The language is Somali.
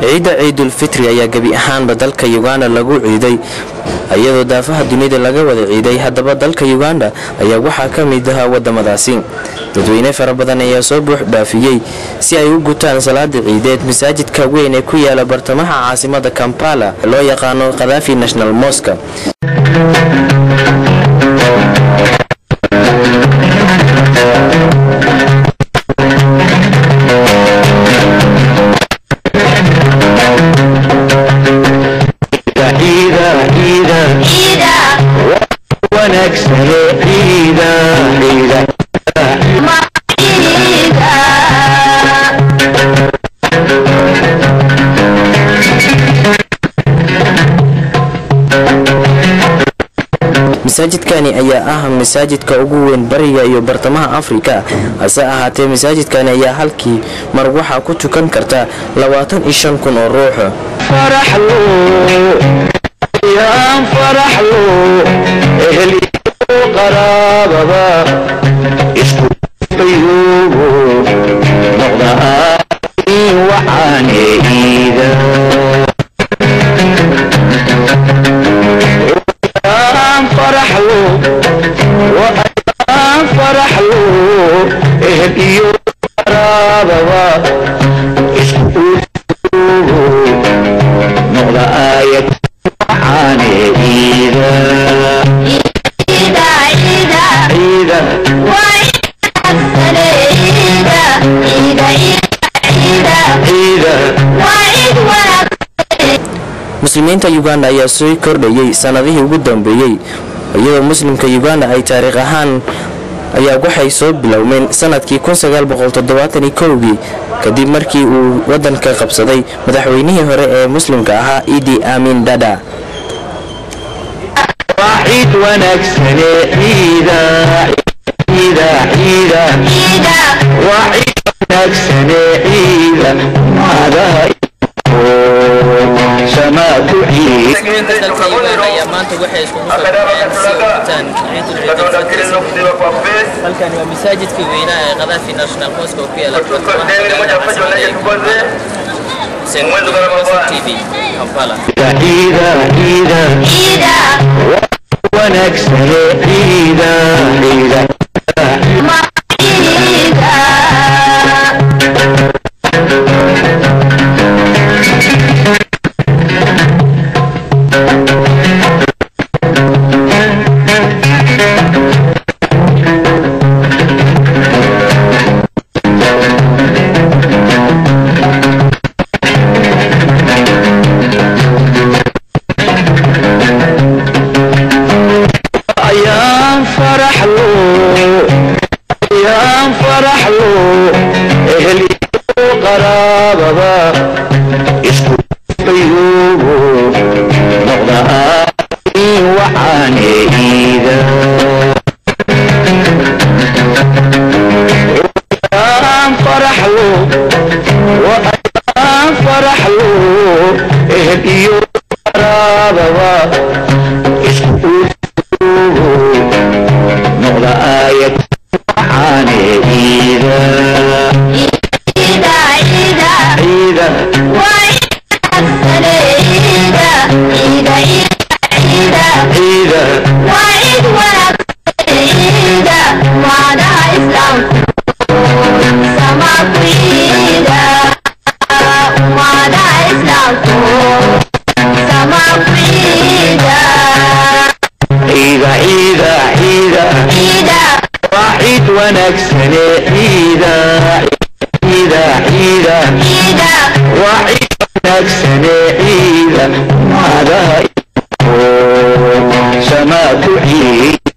ciidul fitri ayaa gabi ahaanba dalka Uganda lagu ciiday ayadoo daafaha dunida laga wada ciiday. haddaba dalka Uganda ayaa waxaa ka mid ah wadamadaasi. dadweyne fara badan ayaa soo buux dhaafiyay si ay u gutaan salaada ciideed masaajidka weyn ee ku yaala bartamaha caasimada Kampala loo yaqaano Qadaafi National Mosque. masaajidkani ayaa ah masaajidka ugu weyn bariga iyo bartamaha Afrika. hase ahaatee masaajidkani ayaa halkii mar waxa ku tukan karta 25,000 oo ruux. muslimiinta Uganda ayaa soo kordhayay sanadihii ugu dambeeyay iyadoo muslimka Uganda ay taariikh ahaan ayaa waxay soo bilowmeen sanadkii 1971 kadib markii uu wadanka qabsaday madaxweynihii hore ee muslimka ahaa Idi Amin Dada. halkan waa masaajidka weynaa ee Qadaafi National Mosque oo ku yaala TV Kampala. سماك عيدا